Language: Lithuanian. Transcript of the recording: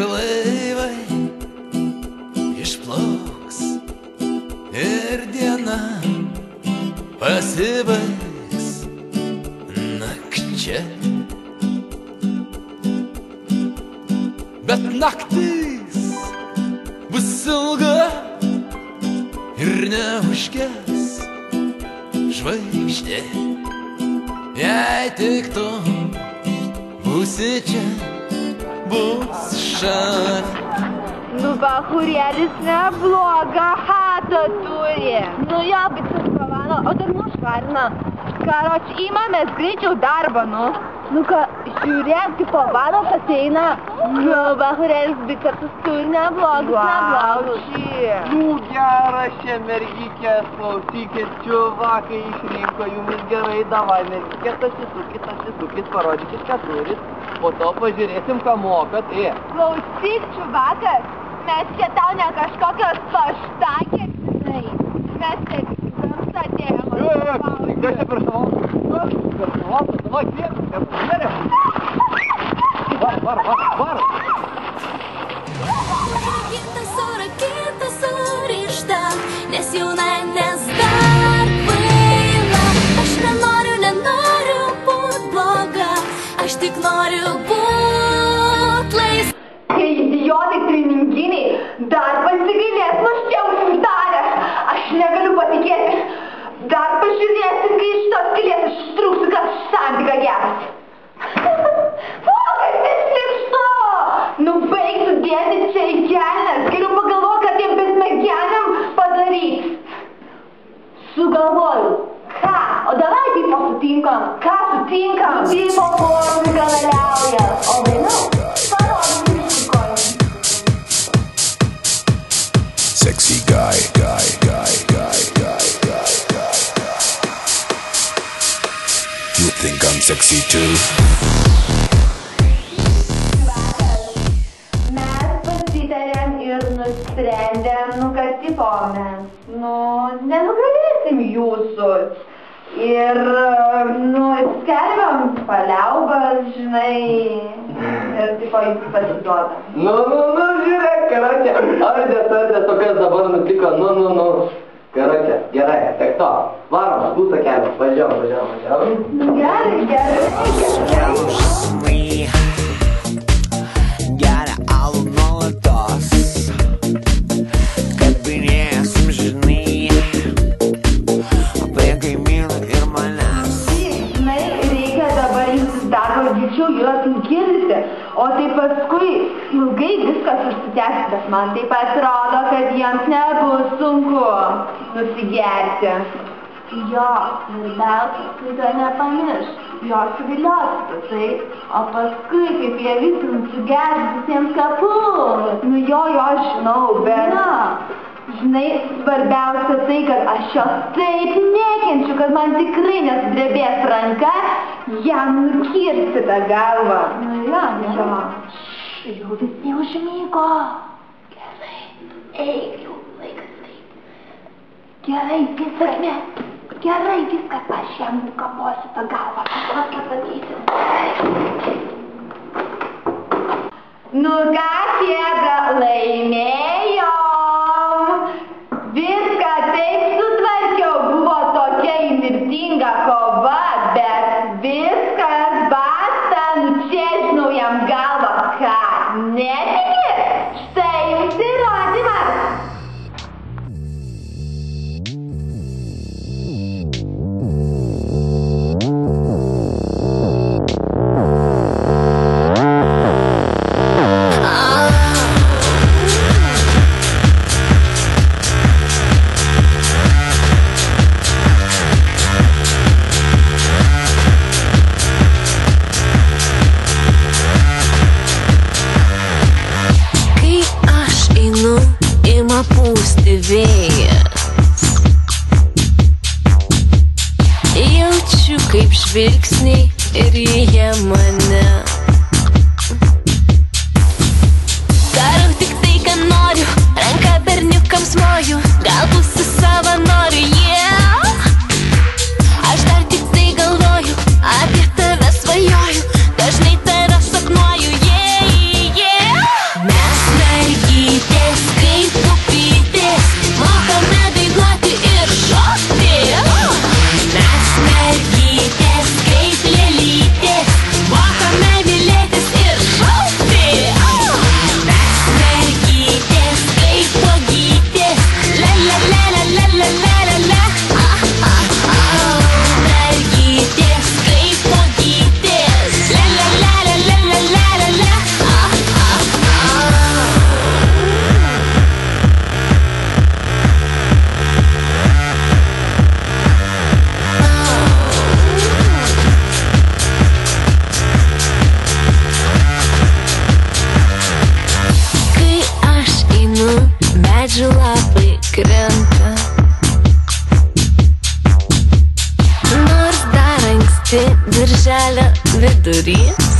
ir laivai išplauks ir diena pasibaigs nakčia. Bet naktis bus ilga ir neužges žvaigždė, jei tik tu būsi čia, bus šalia. Nu, bachurėlis neblogą chatą turi. Nu, jo, bet suspravano, o dar nušvarina. Karoč, įmamės greičiau darbą, nu. Nu, ką, žiūrėk, kaip po vano ateina. Nu, bachurėlis bicetus turi neblogus, neblaučiai. Nu, geras čia mergikės, klausykit, čiuvakai išrinko jumis gerai, davai, mergikės, atsisukit, parodykit, ką turit. Po to pažiūrėsim, ką mokat, Klausyk, čiuvakas, mes čia tau ne kažkokios paštakės, žinai. Mes taip jums atėjom. Kas čia personalas, davai, kvietėm, var. Raketa surišta, nes jauna, nes dar kvaila. Aš nenoriu būt bloga, aš tik noriu būt laisva. Tie idiotai treninginiai dar pasigailės, nu čia uždaręs. Aš negaliu patikėti. Dar pažiūrėsim, kai iš tos skylės aš ištrūksiu, kad santyka geras. Fokas, išlikšto! Nu, baig tu dėti čia į kelnes. Geriau pagalvok, kad tiem besmegeniam padaryt. Sugalvoju. Ką? O davai tipo sutinkam. Ką sutinkam? Tipo formų galaliauja. O vėliau parodysim ištikojim. Sexy guy. You think I'm sexy too? Mes pasitarėm ir nusprendėm, nu, kad tipo mes, nu, nenugalėsim jūsų. Ir, nu, skelbiam paliaubas, žinai, ir tipo jūs pasiduodam. Nu, žiūrėk, karoče, ardės, o kas dabar nutiko, nu. Karoče, gerai, tak to, varom, pusę kelio, važiavam. Nu, gerai. Geria alų nuolatos, kabinėsim, žinai, apie kaimynų ir manęs. Žinai, reikia dabar imtis darbo, greičiau juos nugirti, o tai paskui ilgai viskas užsitęs, bet man taip atrodo, kad jiems nebus sunku nusigerti. Jo, svarbiausia, tai to nepamirš. Jo suvilioti tai, o paskui, kaip jie visi nusigers visiems kapus. Nu jo, žinau, bet... Žinai, svarbiausia tai, kad aš jos taip nekenčiu, kad man tikrai nesudrebės ranka jam nukirsti tą galvą. Nu jo. Jau visi užmygo. Gerai, eik jau, laikas eiti. Gerai, viskas, aš jam nukabosiu tą galvą, kažkas pasakysiu. Nu ką, Chebra, laimėjom. Viską taip sutvarkiau, buvo tokia įnirtinga kova, bet viskas basta, nučežinau jam galvą. Ką, netiki? Štai jums įrodymas. vidury